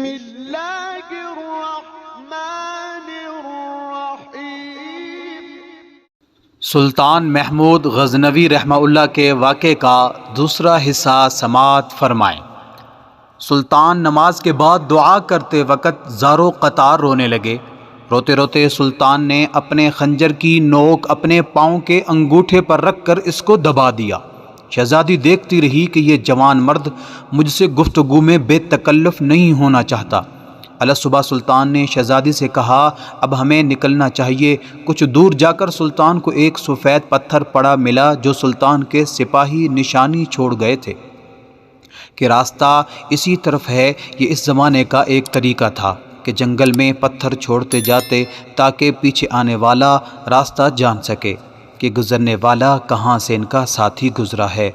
اللہ الرحمن الرحیم۔ سلطان محمود غزنوی رحمہ اللہ کے واقعے کا دوسرا حصہ سماعت فرمائیں۔ سلطان نماز کے بعد دعا کرتے وقت زارو قطار رونے لگے۔ روتے روتے سلطان نے اپنے خنجر کی نوک اپنے پاؤں کے انگوٹھے پر رکھ کر اس کو دبا دیا۔ شہزادی دیکھتی رہی کہ یہ جوان مرد مجھ سے گفتگو میں بے تکلف نہیں ہونا چاہتا۔ الصبح سلطان نے شہزادی سے کہا، اب ہمیں نکلنا چاہیے۔ کچھ دور جا کر سلطان کو ایک سفید پتھر پڑا ملا جو سلطان کے سپاہی نشانی چھوڑ گئے تھے کہ راستہ اسی طرف ہے۔ یہ اس زمانے کا ایک طریقہ تھا کہ جنگل میں پتھر چھوڑتے جاتے تاکہ پیچھے آنے والا راستہ جان سکے کہ گزرنے والا کہاں سے ان کا ساتھی گزرا ہے۔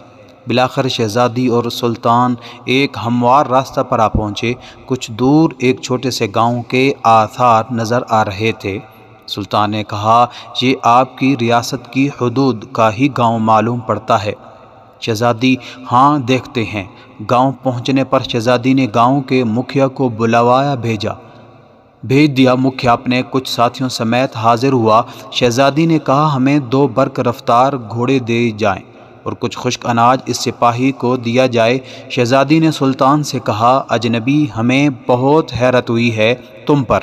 بلاخر شہزادی اور سلطان ایک ہموار راستہ پر آ پہنچے۔ کچھ دور ایک چھوٹے سے گاؤں کے آثار نظر آ رہے تھے۔ سلطان نے کہا، یہ آپ کی ریاست کی حدود کا ہی گاؤں معلوم پڑتا ہے۔ شہزادی، ہاں دیکھتے ہیں۔ گاؤں پہنچنے پر شہزادی نے گاؤں کے مکھیا کو بھیج دیا۔ مکھیا اپنے کچھ ساتھیوں سمیت حاضر ہوا۔ شہزادی نے کہا، ہمیں 2 برق رفتار گھوڑے دے جائیں اور کچھ خشک اناج اس سپاہی کو دیا جائے۔ شہزادی نے سلطان سے کہا، اجنبی، ہمیں بہت حیرت ہوئی ہے تم پر۔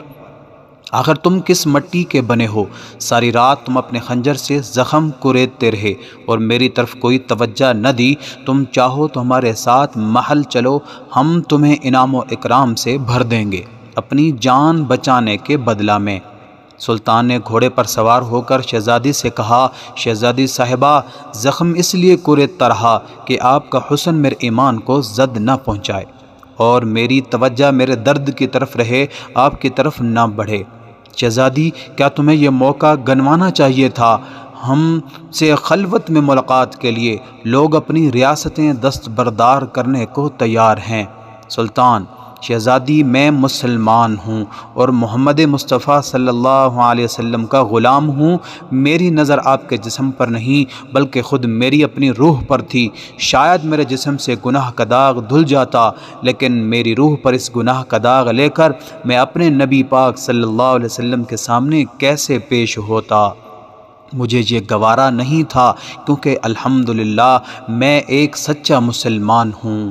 آخر تم کس مٹی کے بنے ہو؟ ساری رات تم اپنے خنجر سے زخم کریدتے رہے اور میری طرف کوئی توجہ نہ دی۔ تم چاہو تو ہمارے ساتھ محل چلو، ہم تمہیں انعام و اکرام سے بھر دیں گے اپنی جان بچانے کے بدلہ میں۔ سلطان نے گھوڑے پر سوار ہو کر شہزادی سے کہا، شہزادی صاحبہ، زخم اس لیے کریدتا رہا کہ آپ کا حسن میرے ایمان کو زد نہ پہنچائے اور میری توجہ میرے درد کی طرف رہے، آپ کی طرف نہ بڑھے۔ شہزادی، کیا تمہیں یہ موقع گنوانا چاہیے تھا؟ ہم سے خلوت میں ملاقات کے لیے لوگ اپنی ریاستیں دستبردار کرنے کو تیار ہیں۔ سلطان، شہزادی، میں مسلمان ہوں اور محمد مصطفیٰ صلی اللہ علیہ وسلم کا غلام ہوں۔ میری نظر آپ کے جسم پر نہیں بلکہ خود میری اپنی روح پر تھی۔ شاید میرے جسم سے گناہ کا داغ دھل جاتا، لیکن میری روح پر اس گناہ کا داغ لے کر میں اپنے نبی پاک صلی اللہ علیہ وسلم کے سامنے کیسے پیش ہوتا؟ مجھے یہ گوارا نہیں تھا، کیونکہ الحمدللہ میں ایک سچا مسلمان ہوں۔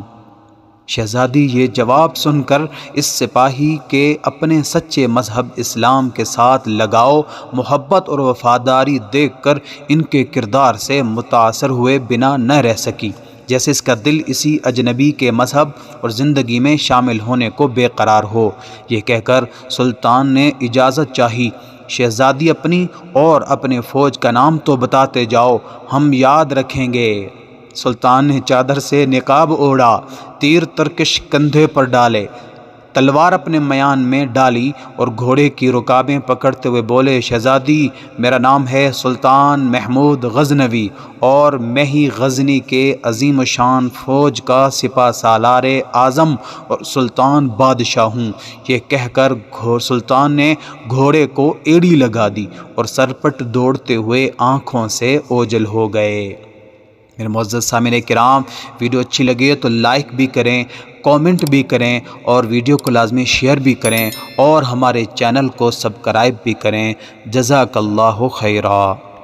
شہزادی یہ جواب سن کر اس سپاہی کے اپنے سچے مذہب اسلام کے ساتھ لگاؤ، محبت اور وفاداری دیکھ کر ان کے کردار سے متاثر ہوئے بنا نہ رہ سکی، جیسے اس کا دل اسی اجنبی کے مذہب اور زندگی میں شامل ہونے کو بے قرار ہو۔ یہ کہہ کر سلطان نے اجازت چاہی، شہزادی اپنی اور اپنے فوج کا نام تو بتاتے جاؤ، ہم یاد رکھیں گے۔ سلطان نے چادر سے نقاب اوڑھا، تیر ترکش کندھے پر ڈالے، تلوار اپنے میان میں ڈالی اور گھوڑے کی رکابیں پکڑتے ہوئے بولے، شہزادی، میرا نام ہے سلطان محمود غزنوی اور میں ہی غزنی کے عظیم الشان فوج کا سپہ سالار اعظم اور سلطان بادشاہ ہوں۔ یہ کہہ کر سلطان نے گھوڑے کو ایڑی لگا دی اور سرپٹ دوڑتے ہوئے آنکھوں سے اوجھل ہو گئے۔ میرے معزز سامعین کرام، ویڈیو اچھی لگے تو لائک بھی کریں، کامنٹ بھی کریں اور ویڈیو کو لازمی شیئر بھی کریں اور ہمارے چینل کو سبسکرائب بھی کریں۔ جزاک اللہ خیرا۔